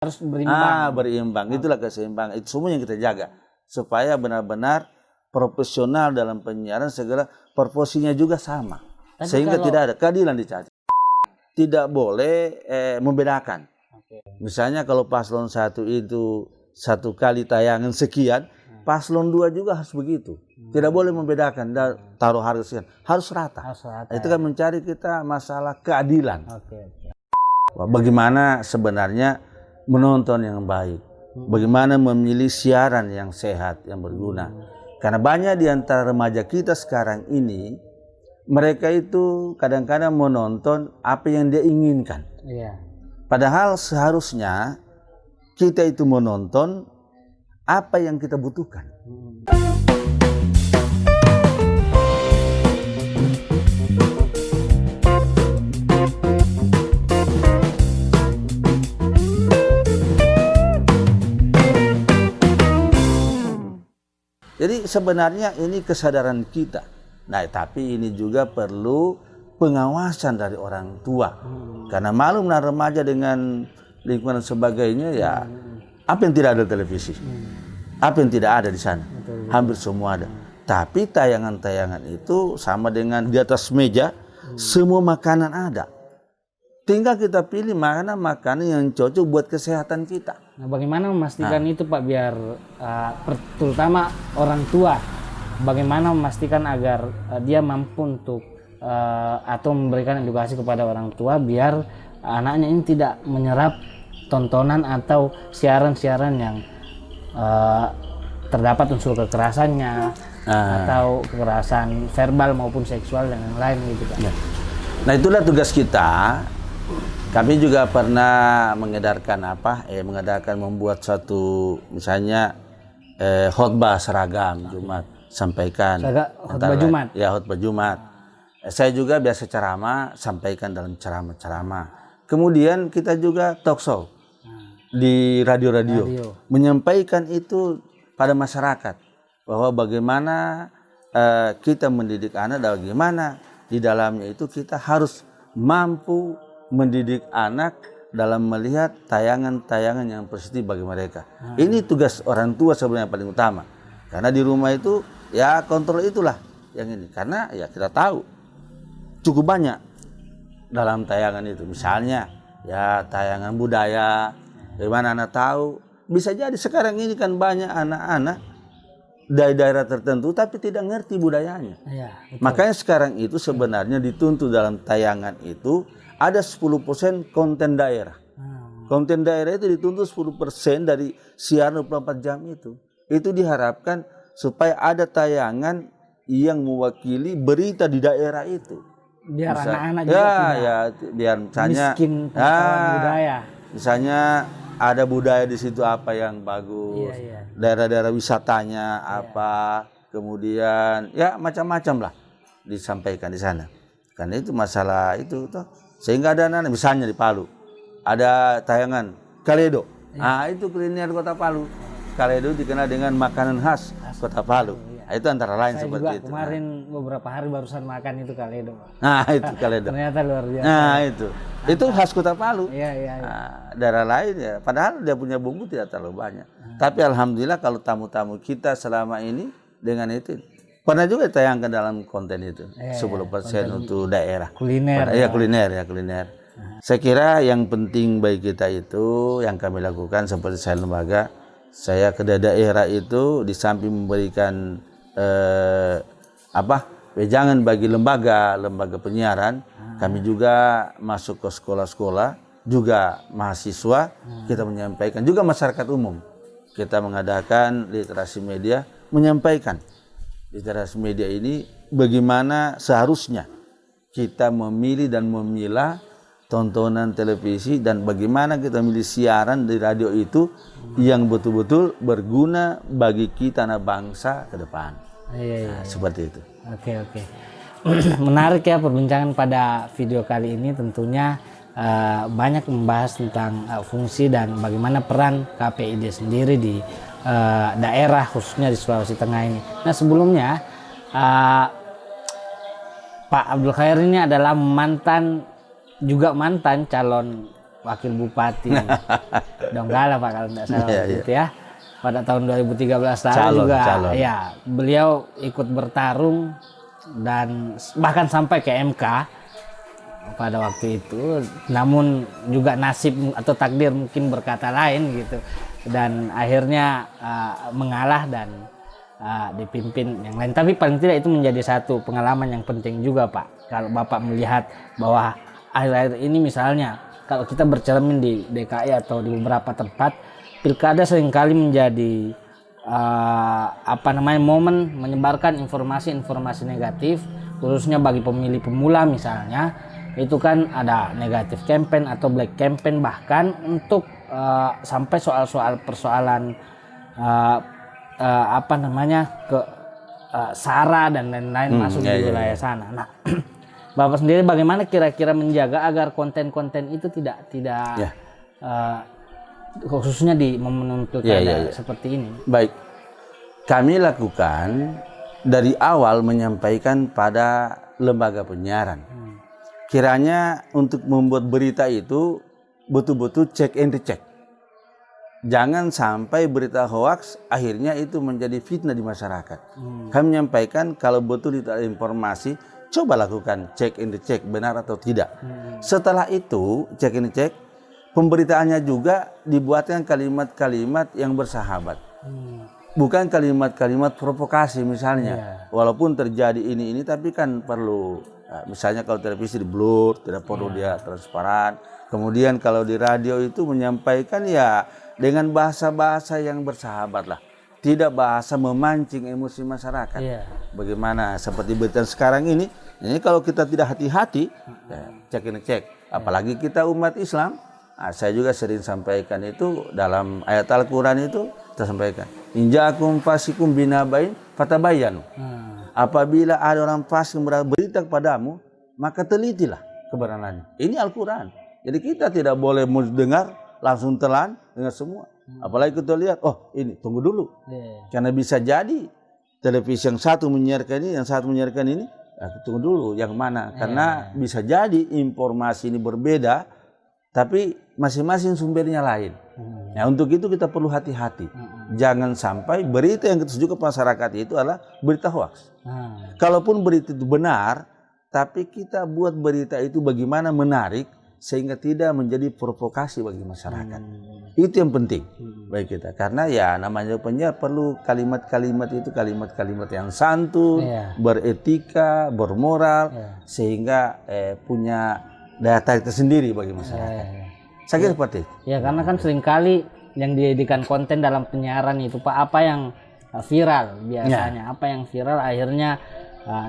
Harus berimbang. Berimbang. Itulah keseimbangan. Itu semua yang kita jaga supaya benar-benar profesional dalam penyiaran, segala proporsinya juga sama. Tapi Sehingga kalau, tidak ada keadilan dicari. Tidak boleh membedakan. Misalnya kalau paslon 1 itu 1 kali tayangan sekian, paslon 2 juga harus begitu. Tidak boleh membedakan, taruh harga sekian. Harus rata. Itu kan mencari kita masalah keadilan. Bagaimana sebenarnya menonton yang baik. Bagaimana memilih siaran yang sehat, yang berguna. Karena banyak di antara remaja kita sekarang ini, mereka itu kadang-kadang menonton apa yang dia inginkan. Padahal seharusnya kita itu menonton apa yang kita butuhkan. Jadi sebenarnya ini kesadaran kita. Nah, tapi ini juga perlu pengawasan dari orang tua. Karena malum remaja dengan lingkungan sebagainya, ya apa yang tidak ada televisi? Apa yang tidak ada di sana? Hampir semua ada. Tapi tayangan-tayangan itu sama dengan di atas meja, semua makanan ada. Tinggal kita pilih mana makanan yang cocok buat kesehatan kita. Nah, bagaimana memastikan itu Pak, biar terutama orang tua, bagaimana memastikan agar dia mampu untuk atau memberikan edukasi kepada orang tua biar anaknya ini tidak menyerap tontonan atau siaran-siaran yang terdapat unsur kekerasannya atau kekerasan verbal maupun seksual dan yang lain gitu Pak. Nah, itulah tugas kita. Kami juga pernah mengedarkan membuat satu misalnya khotbah seragam Jumat, sampaikan khotbah Jumat. Ya, khotbah Jumat. Saya juga biasa ceramah, sampaikan dalam ceramah-ceramah. Kemudian kita juga talk show di radio-radio, menyampaikan itu pada masyarakat bahwa bagaimana kita mendidik anak dan bagaimana di dalamnya itu kita harus mampu mendidik anak dalam melihat tayangan-tayangan yang positif bagi mereka. Ini tugas orang tua sebenarnya paling utama. Karena di rumah itu ya kontrol itulah yang ini. Karena ya kita tahu cukup banyak dalam tayangan itu. Misalnya ya tayangan budaya, bagaimana anak tahu. Bisa jadi sekarang ini kan banyak anak-anak dari daerah tertentu tapi tidak ngerti budayanya. Makanya sekarang itu sebenarnya dituntut dalam tayangan itu ada 10% konten daerah. Konten daerah itu dituntut 10% dari siaran 24 jam itu. Itu diharapkan supaya ada tayangan yang mewakili berita di daerah itu. Biar anak-anak juga biar misalnya miskin pengetahuan budaya. Misalnya ada budaya di situ apa yang bagus. Daerah-daerah wisatanya apa, kemudian ya macam-macam lah disampaikan di sana. Karena itu masalah itu toh. Sehingga ada anak misalnya di Palu ada tayangan Kaledo. Itu kuliner Kota Palu. Kaledo dikenal dengan makanan khas Kota Palu. Itu antara lain Saya seperti juga itu. Kemarin beberapa hari barusan makan itu Kaledo. Itu Kaledo. Ternyata luar biasa. Itu khas Kota Palu. Iya. Daerah lain ya, padahal dia punya bumbu tidak terlalu banyak. Tapi alhamdulillah kalau tamu-tamu kita selama ini dengan itu pernah juga ditayangkan dalam konten itu 10% untuk daerah kuliner. Kuliner. Saya kira yang penting bagi kita itu yang kami lakukan seperti saya lembaga, saya ke daerah itu di samping memberikan wejangan bagi lembaga penyiaran, kami juga masuk ke sekolah-sekolah, juga mahasiswa, kita menyampaikan juga masyarakat umum. Kita mengadakan literasi media, menyampaikan literasi media ini bagaimana seharusnya kita memilih dan memilah tontonan televisi dan bagaimana kita memilih siaran di radio itu yang betul-betul berguna bagi kita anak bangsa ke depan. Seperti itu. Oke. Menarik ya perbincangan pada video kali ini, tentunya banyak membahas tentang fungsi dan bagaimana peran KPID sendiri di daerah khususnya di Sulawesi Tengah ini. Nah, sebelumnya Pak Abdul Khair ini adalah mantan calon wakil bupati Donggala Pak kalau tidak salah gitu ya. Pada tahun 2013 lalu juga calon. Ya, beliau ikut bertarung dan bahkan sampai ke MK pada waktu itu. Namun juga nasib atau takdir mungkin berkata lain gitu. Dan akhirnya mengalah dan dipimpin yang lain. Tapi paling tidak itu menjadi satu pengalaman yang penting juga Pak. Kalau Bapak melihat bahwa akhir-akhir ini misalnya kalau kita bercermin di DKI atau di beberapa tempat, pilkada seringkali menjadi momen menyebarkan informasi-informasi negatif, khususnya bagi pemilih pemula misalnya. Itu kan ada negatif campaign atau black campaign, bahkan untuk sampai soal-soal persoalan SARA dan lain-lain masuk di wilayah sana. Nah, Bapak sendiri bagaimana kira-kira menjaga agar konten-konten itu tidak khususnya di momen pilkada seperti ini? Baik, kami lakukan dari awal menyampaikan pada lembaga penyiaran. Kiranya untuk membuat berita itu betul-betul check and recheck. Jangan sampai berita hoax akhirnya itu menjadi fitnah di masyarakat. Kami menyampaikan kalau betul itu ada informasi, coba lakukan check and recheck benar atau tidak. Setelah itu check and recheck, pemberitaannya juga dibuatkan kalimat-kalimat yang bersahabat. Bukan kalimat-kalimat provokasi misalnya. Walaupun terjadi ini tapi kan perlu misalnya kalau televisi di blur, tidak perlu dia transparan. Kemudian kalau di radio itu menyampaikan ya dengan bahasa-bahasa yang bersahabat lah. Tidak bahasa memancing emosi masyarakat. Bagaimana seperti berita sekarang ini kalau kita tidak hati-hati, check and check. Apalagi kita umat Islam. Saya juga sering sampaikan itu dalam ayat Al-Quran itu kita sampaikan. Inja'akum fasikum binabain fatabayyanu. Apabila ada orang fasik berita kepadamu, maka telitilah kebenarannya. Ini Al-Quran. Jadi kita tidak boleh mendengar langsung telan dengar semua. Apalagi kita lihat, oh ini tunggu dulu. Karena bisa jadi televisi yang satu menyiarkan ini, yang satu menyiarkan ini, tunggu dulu yang mana. Karena bisa jadi informasi ini berbeda, tapi masing-masing sumbernya lain. Nah, untuk itu kita perlu hati-hati. Jangan sampai berita yang kita tuju ke masyarakat itu adalah berita hoax. Kalaupun berita itu benar, tapi kita buat berita itu bagaimana menarik sehingga tidak menjadi provokasi bagi masyarakat. Itu yang penting bagi kita. Karena ya namanya penyiar perlu kalimat-kalimat itu kalimat-kalimat yang santun, beretika, bermoral, sehingga punya daya tarik tersendiri bagi masyarakat. Saya kira seperti itu. Ya, karena kan seringkali yang dijadikan konten dalam penyiaran itu Pak, apa yang viral biasanya, apa yang viral akhirnya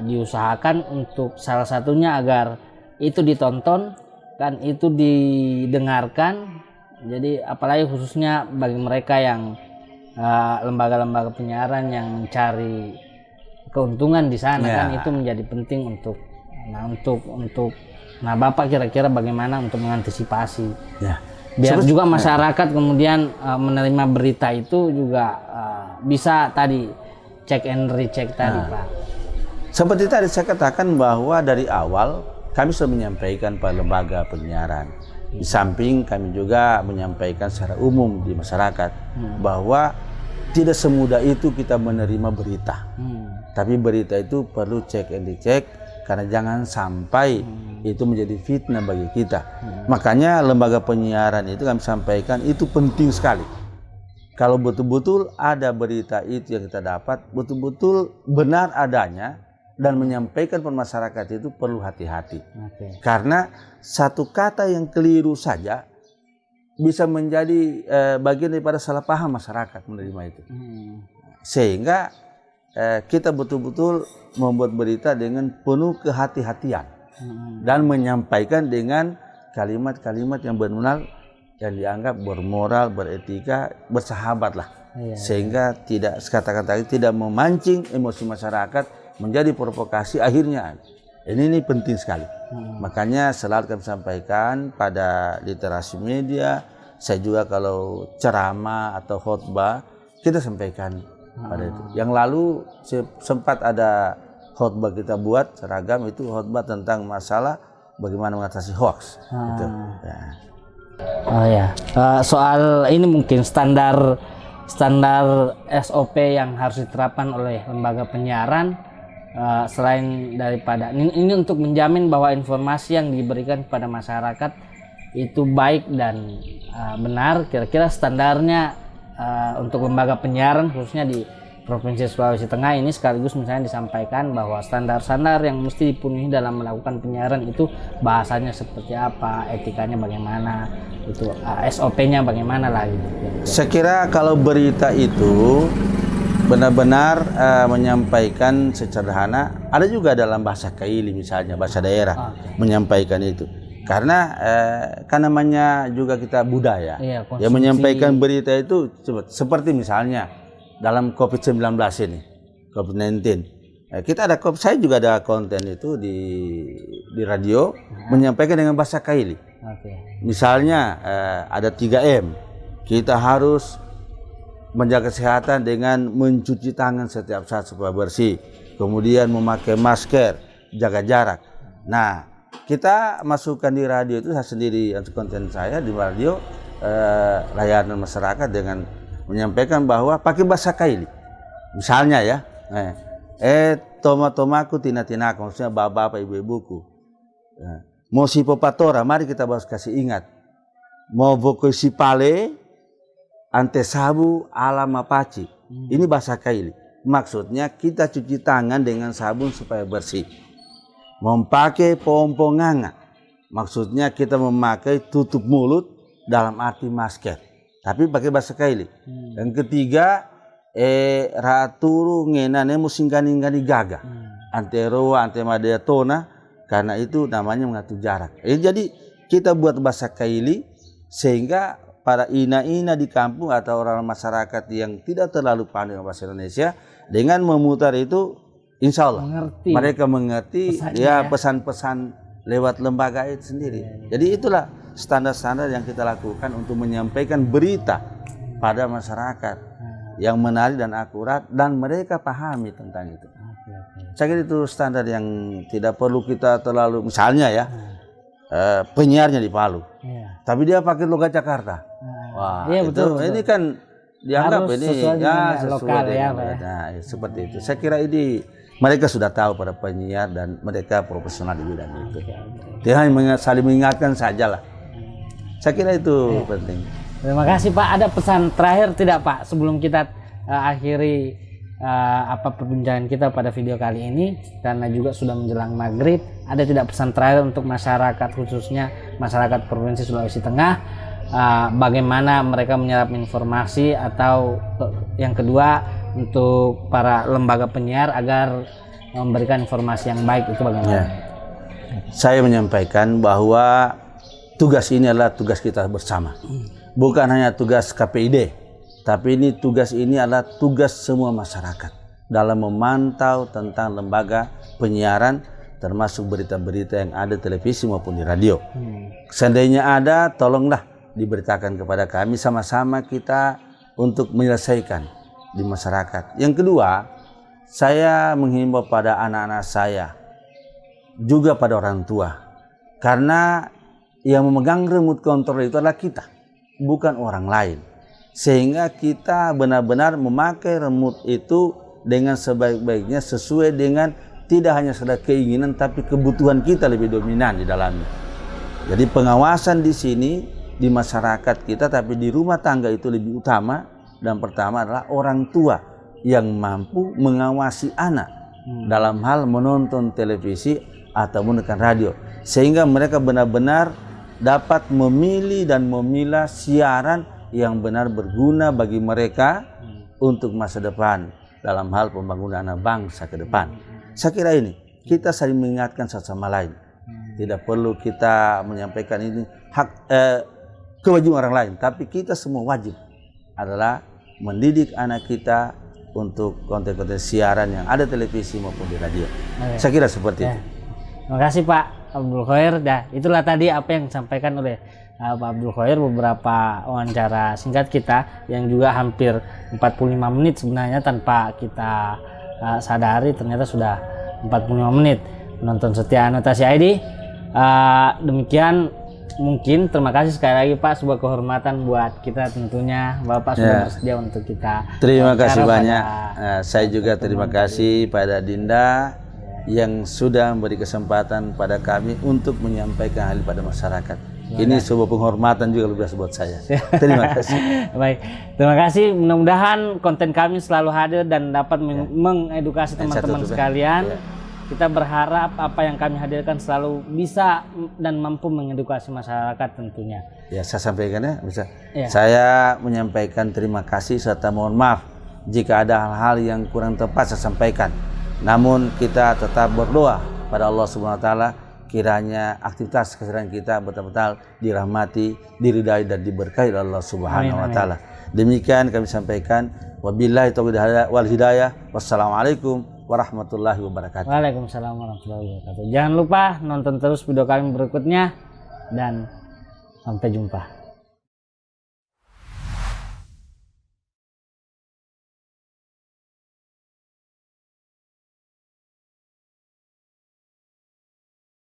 diusahakan untuk salah satunya agar itu ditonton, kan itu didengarkan. Jadi apalagi khususnya bagi mereka yang lembaga-lembaga penyiaran yang mencari keuntungan di sana, kan itu menjadi penting untuk Bapak kira-kira bagaimana untuk mengantisipasi biar juga masyarakat kemudian menerima berita itu juga bisa tadi check and recheck tadi Pak. Seperti tadi saya katakan bahwa dari awal kami sudah menyampaikan pada lembaga penyiaran. Di samping kami juga menyampaikan secara umum di masyarakat bahwa tidak semudah itu kita menerima berita. Tapi berita itu perlu check and recheck karena jangan sampai itu menjadi fitnah bagi kita. Makanya lembaga penyiaran itu kami sampaikan itu penting sekali. Kalau betul-betul ada berita itu yang kita dapat, betul-betul benar adanya dan menyampaikan pada masyarakat itu perlu hati-hati. Karena satu kata yang keliru saja bisa menjadi bagian daripada salah paham masyarakat menerima itu. Sehingga kita betul-betul membuat berita dengan penuh kehati-hatian dan menyampaikan dengan kalimat-kalimat yang benar yang dianggap bermoral, beretika, bersahabat lah. Sehingga tidak kata-kata tidak memancing emosi masyarakat menjadi provokasi akhirnya. Ini penting sekali. Makanya selalu kami sampaikan pada literasi media, saya juga kalau ceramah atau khotbah kita sampaikan pada itu. Yang lalu sempat ada khotbah kita buat seragam itu khotbah tentang masalah bagaimana mengatasi hoax. Gitu. Oh ya, soal ini mungkin standar SOP yang harus diterapkan oleh lembaga penyiaran, selain daripada ini untuk menjamin bahwa informasi yang diberikan kepada masyarakat itu baik dan benar. Kira-kira standarnya untuk lembaga penyiaran khususnya di Provinsi Sulawesi Tengah ini sekaligus misalnya disampaikan bahwa standar-standar yang mesti dipenuhi dalam melakukan penyiaran itu bahasanya seperti apa, etikanya bagaimana, itu SOP-nya bagaimana lah gitu. Saya kira kalau berita itu benar-benar menyampaikan sederhana, ada juga dalam bahasa Kaili misalnya, bahasa daerah menyampaikan itu. Karena kan namanya juga kita budaya, yang menyampaikan berita itu seperti misalnya dalam COVID-19 ini, COVID-19. Kita ada, saya juga ada konten itu di radio menyampaikan dengan bahasa Kaili. Misalnya ada 3M, kita harus menjaga kesehatan dengan mencuci tangan setiap saat supaya bersih, kemudian memakai masker, jaga jarak. Nah, kita masukkan di radio itu, saya sendiri untuk konten saya di radio layanan masyarakat dengan menyampaikan bahwa pakai bahasa Kaili. Misalnya ya, toma-tomaku tina-tinaku, maksudnya bapak-bapak ibu-ibuku. Mau si popatora, mari kita harus kasih ingat. Mau voko si pale, ante sabu ala mapaci. Ini bahasa Kaili. Maksudnya kita cuci tangan dengan sabun supaya bersih. Memakai pomponganga. Maksudnya kita memakai tutup mulut dalam arti masker. Tapi pakai bahasa Kaili. Yang ketiga, raturu ngenane musingkani gaga. Anteroa, antemadea tona, karena itu namanya mengatur jarak. Jadi kita buat bahasa Kaili sehingga para ina-ina di kampung atau orang masyarakat yang tidak terlalu pandai bahasa Indonesia dengan memutar itu, insya Allah mereka mengerti pesan-pesan lewat lembaga itu sendiri. Jadi itulah standar-standar yang kita lakukan untuk menyampaikan berita pada masyarakat yang menarik dan akurat dan mereka pahami tentang itu. Saya kira itu standar yang tidak perlu kita terlalu, misalnya ya penyiarnya di Palu, tapi dia pakai logat Jakarta. Wah, iya, betul. Ini kan dianggap harus ini sesuai lokal ya, nah, seperti itu. Saya kira ini mereka sudah tahu para penyiar dan mereka profesional di bidang itu. Dia hanya saling mengingatkan saja lah. Saya kira itu penting. Terima kasih Pak. Ada pesan terakhir tidak Pak sebelum kita akhiri perbincangan kita pada video kali ini, karena juga sudah menjelang maghrib. Ada tidak pesan terakhir untuk masyarakat, khususnya masyarakat Provinsi Sulawesi Tengah, bagaimana mereka menyerap informasi, atau yang kedua untuk para lembaga penyiar agar memberikan informasi yang baik, itu bagaimana? Saya menyampaikan bahwa tugas ini adalah tugas kita bersama. Bukan hanya tugas KPID, tapi tugas ini adalah tugas semua masyarakat dalam memantau tentang lembaga penyiaran, termasuk berita-berita yang ada televisi maupun di radio. Seandainya ada, tolonglah diberitakan kepada kami, sama-sama kita untuk menyelesaikan di masyarakat. Yang kedua, saya menghimbau pada anak-anak saya, juga pada orang tua, karena yang memegang remote control itu adalah kita, bukan orang lain. Sehingga kita benar-benar memakai remote itu dengan sebaik-baiknya, sesuai dengan tidak hanya sekedar keinginan, tapi kebutuhan kita lebih dominan di dalamnya. Jadi pengawasan di sini di masyarakat kita, tapi di rumah tangga itu lebih utama. Dan pertama adalah orang tua yang mampu mengawasi anak dalam hal menonton televisi atau menekan radio, sehingga mereka benar-benar dapat memilih dan memilah siaran yang benar berguna bagi mereka untuk masa depan dalam hal pembangunan anak bangsa ke depan. Saya kira ini kita saling mengingatkan satu sama lain. Tidak perlu kita menyampaikan ini hak kewajiban orang lain, tapi kita semua wajib adalah mendidik anak kita untuk konten-konten siaran yang ada televisi maupun di radio. Saya kira seperti itu. Terima kasih Pak Abdul Khoir. Itulah tadi apa yang disampaikan oleh Pak Abdul Khoir, beberapa wawancara singkat kita yang juga hampir 45 menit sebenarnya, tanpa kita sadari ternyata sudah 45 menit. Penonton setia Anotasi ID, demikian mungkin terima kasih sekali lagi Pak, sebuah kehormatan buat kita tentunya Bapak sudah bersedia untuk kita. Terima kasih banyak. Saya juga terima kasih pada Dinda yang sudah memberi kesempatan pada kami untuk menyampaikan hal pada masyarakat. Ini sebuah penghormatan juga luar biasa buat saya. Terima kasih. Baik, terima kasih. Mudah-mudahan konten kami selalu hadir dan dapat mengedukasi teman-teman sekalian. Kita berharap apa yang kami hadirkan selalu bisa dan mampu mengedukasi masyarakat tentunya. Ya, saya sampaikan ya, bisa. Ya. Saya menyampaikan terima kasih serta mohon maaf jika ada hal-hal yang kurang tepat saya sampaikan. Namun kita tetap berdoa pada Allah Subhanahu wa taala kiranya aktivitas keseharian kita betul-betul dirahmati, diridai dan diberkahi oleh Allah Subhanahu wa taala. Demikian kami sampaikan. Wabillahi taufiq wal hidayah. Wassalamualaikum warahmatullahi wabarakatuh. Waalaikumsalam warahmatullahi wabarakatuh. Jangan lupa nonton terus video kami berikutnya dan sampai jumpa.